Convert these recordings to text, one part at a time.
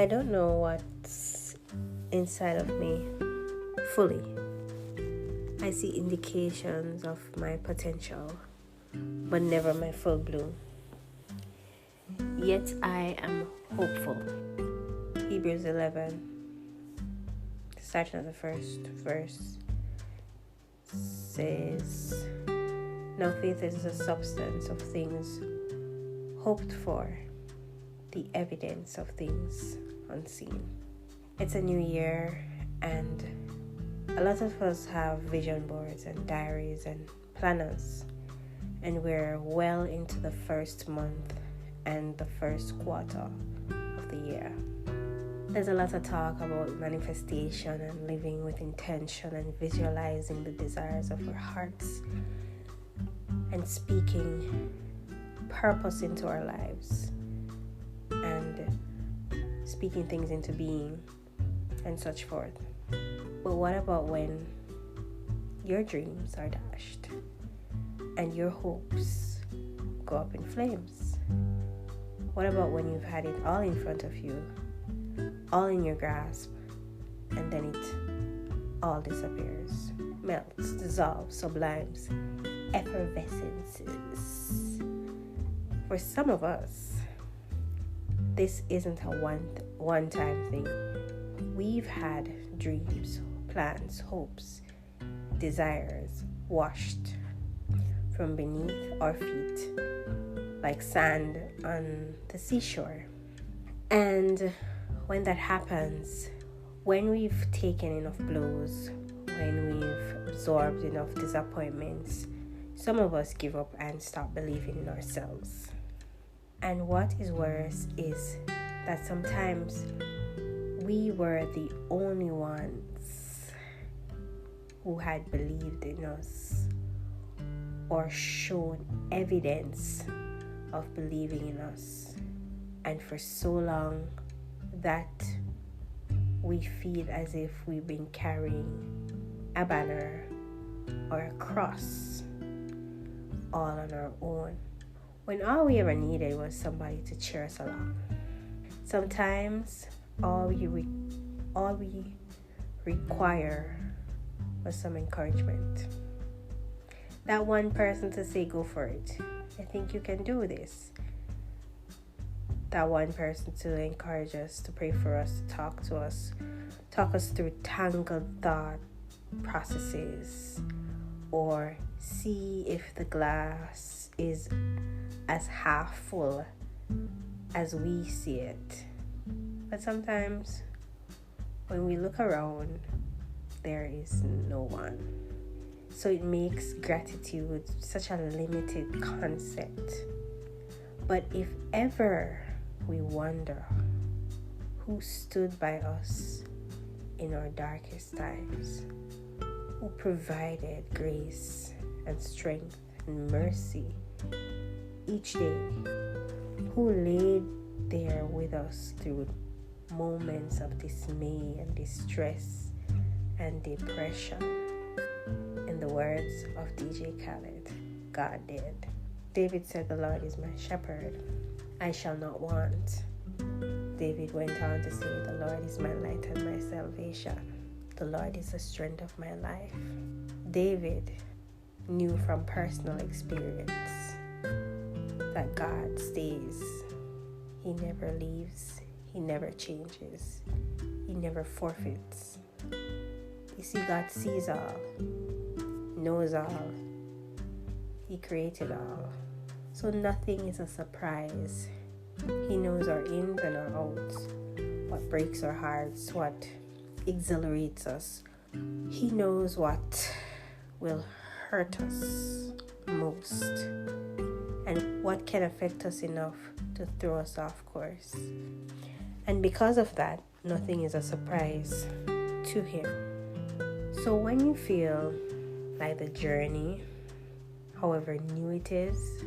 don't know what's inside of me fully. I see indications of my potential, but never my full bloom. Yet I am hopeful. Hebrews 11, starting at the first verse, says, "Now faith is the substance of things hoped for, the evidence of things unseen." It's a new year, and a lot of us have vision boards and diaries and planners, and we're well into the first month and the first quarter of the year. There's a lot of talk about manifestation and living with intention and visualizing the desires of our hearts and speaking purpose into our lives and speaking things into being and such forth. But what about when your dreams are dashed and your hopes go up in flames? What about when you've had it all in front of you, all in your grasp, and then it all disappears, melts, dissolves, sublimes, effervescences? For some of us, this isn't a one-time thing. We've had dreams, plans, hopes, desires washed from beneath our feet like sand on the seashore. And when that happens, when we've taken enough blows, when we've absorbed enough disappointments, some of us give up and stop believing in ourselves. And what is worse is that sometimes we were the only ones who had believed in us or shown evidence of believing in us. And for so long that we feel as if we've been carrying a banner or a cross all on our own, when all we ever needed was somebody to cheer us along. Sometimes all we require was some encouragement. That one person to say, "Go for it. I think you can do this." That one person to encourage us, to pray for us, to talk us through tangled thought processes, or see if the glass is as half full as we see it. But sometimes when we look around, there is no one. So it makes gratitude such a limited concept. But if ever we wonder who stood by us in our darkest times, who provided grace and strength and mercy each day, who laid there with us through moments of dismay and distress and depression. In the words of DJ Khaled, God did. David said, "The Lord is my shepherd, I shall not want." David went on to say, "The Lord is my light and my salvation. The Lord is the strength of my life." David knew from personal experience that God stays. He never leaves. He never changes. He never forfeits. You see, God sees all, knows all. He created all. So nothing is a surprise. He knows our ins and our outs, what breaks our hearts, what exhilarates us. He knows what will hurt us most and what can affect us enough to throw us off course. And because of that, nothing is a surprise to him. So when you feel like the journey, however new it is,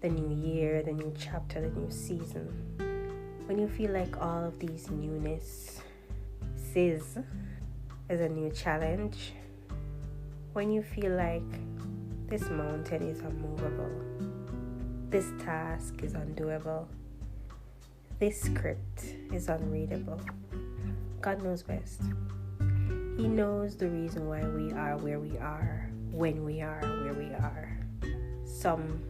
the new year, the new chapter, the new season, when you feel like all of these newness is a new challenge, when you feel like this mountain is unmovable, this task is undoable, This script is unreadable. God knows best. He knows the reason why we are where we are, when we are where we are. Some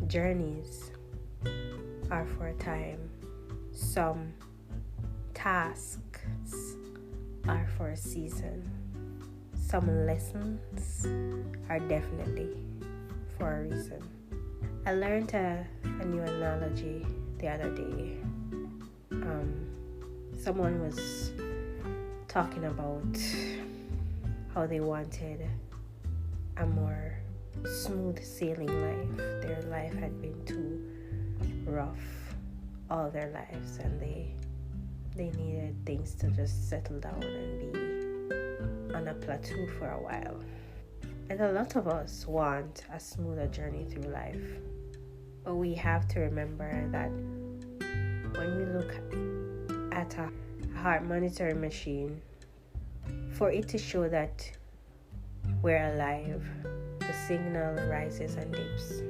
journeys are for a time. Some tasks are for a season. Some lessons are definitely for a reason. I learned a new analogy the other day. Someone was talking about how they wanted a more smooth sailing life. Their life had been too rough all their lives, and they needed things to just settle down and be on a plateau for a while. And a lot of us want a smoother journey through life, but we have to remember that when we look at a heart monitoring machine, for it to show that we're alive, the signal rises and dips.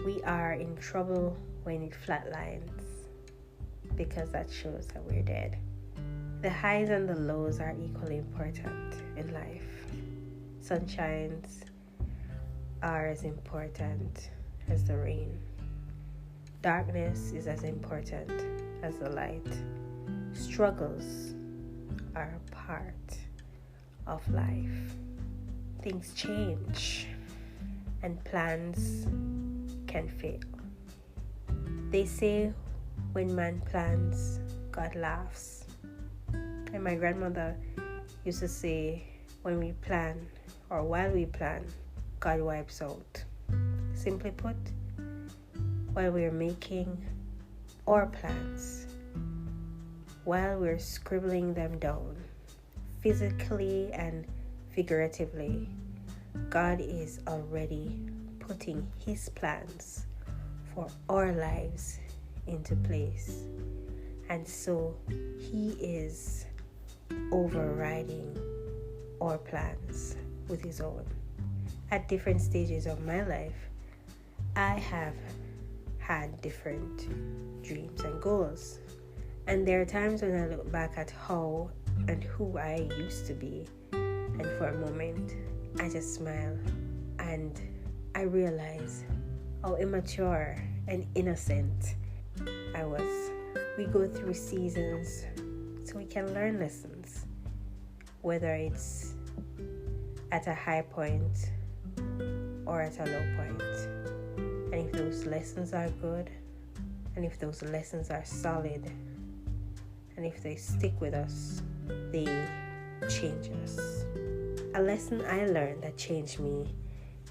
We are in trouble when it flatlines, because that shows that we're dead. The highs and the lows are equally important in life. Sunshines are as important as the rain. Darkness is as important as the light. Struggles are a part of life. Things change and plans can fail. They say when man plans, God laughs. And my grandmother used to say, when we plan, or while we plan, God wipes out. Simply put, while we're making our plans, while we're scribbling them down, physically and figuratively, God is already putting His plans for our lives into place. And so He is overriding our plans with His own. At different stages of my life, I have had different dreams and goals. And there are times when I look back at how and who I used to be, and for a moment, I just smile and I realize how immature and innocent I was. We go through seasons so we can learn lessons, whether it's at a high point or at a low point. And if those lessons are good, and if those lessons are solid, and if they stick with us, they change us. A lesson I learned that changed me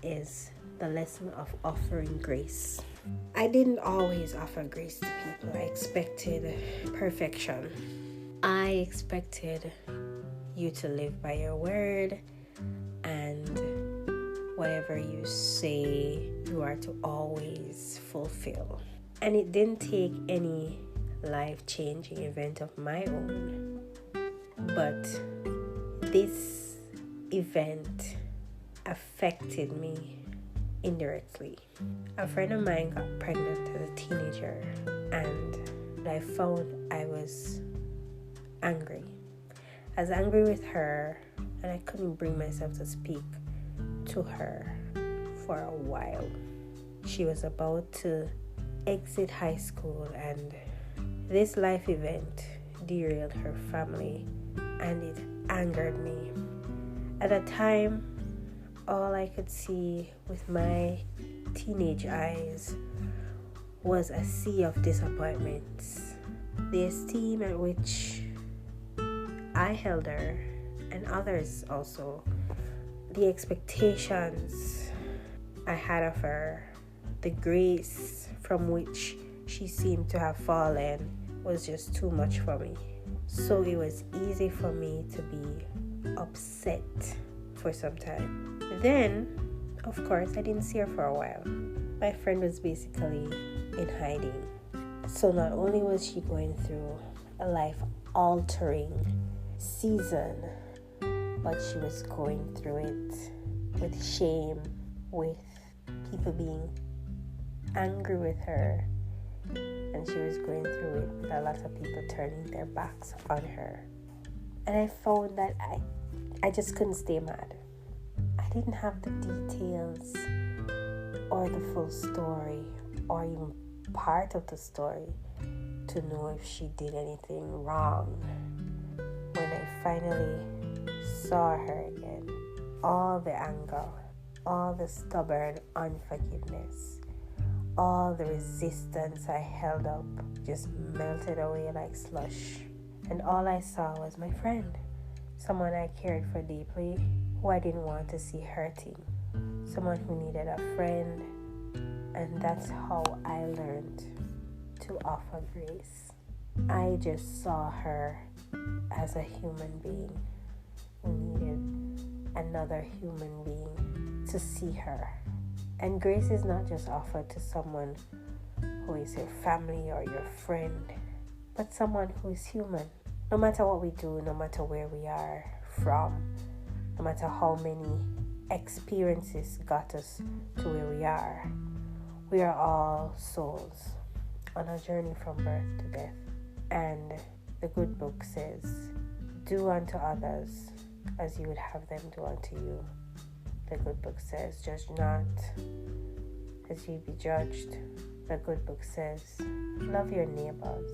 is the lesson of offering grace. I didn't always offer grace to people. I expected perfection. I expected you to live by your word, and whatever you say, you are to always fulfill. And it didn't take any life-changing event of my own, but this event affected me indirectly. A friend of mine got pregnant as a teenager, and I found I was angry. I was angry with her, and I couldn't bring myself to speak to her for a while. She was about to exit high school, and this life event derailed her family, and it angered me. At the time, all I could see with my teenage eyes was a sea of disappointments. The esteem at which I held her, and others also, the expectations I had of her, the grace from which she seemed to have fallen was just too much for me. So it was easy for me to be upset for some time. Then, of course, I didn't see her for a while. My friend was basically in hiding. So not only was she going through a life-altering season, but she was going through it with shame, with people being angry with her, and she was going through it with a lot of people turning their backs on her. And I found that I just couldn't stay mad. I didn't have the details or the full story or even part of the story to know if she did anything wrong. When I finally saw her again, all the anger, all the stubborn unforgiveness, all the resistance I held up just melted away like slush. And all I saw was my friend, someone I cared for deeply, who I didn't want to see hurting, someone who needed a friend. And that's how I learned to offer grace. I just saw her as a human being who needed another human being to see her. And grace is not just offered to someone who is your family or your friend, but someone who is human. No matter what we do, no matter where we are from, no matter how many experiences got us to where we are all souls on a journey from birth to death. And the good book says, do unto others as you would have them do unto you. The good book says, judge not as you be judged. The good book says, love your neighbors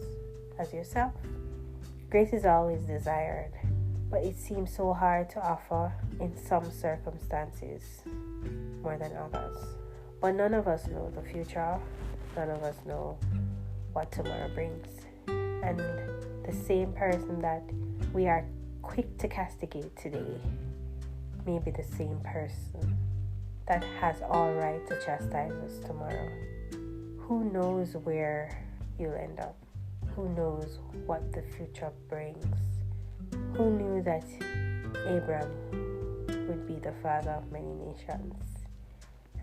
as yourself. Grace is always desired, but it seems so hard to offer in some circumstances more than others. But none of us know the future. None of us know what tomorrow brings. And the same person that we are quick to castigate today may be the same person that has all right to chastise us tomorrow. Who knows where you'll end up? Who knows what the future brings? Who knew that Abraham would be the father of many nations,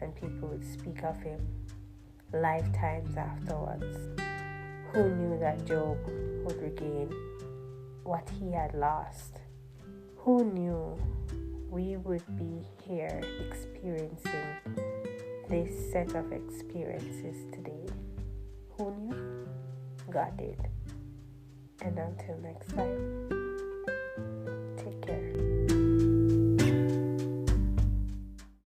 and people would speak of him lifetimes afterwards? Who knew that Job would regain what he had lost? Who knew we would be here experiencing this set of experiences today? Who knew? God did. And until next time.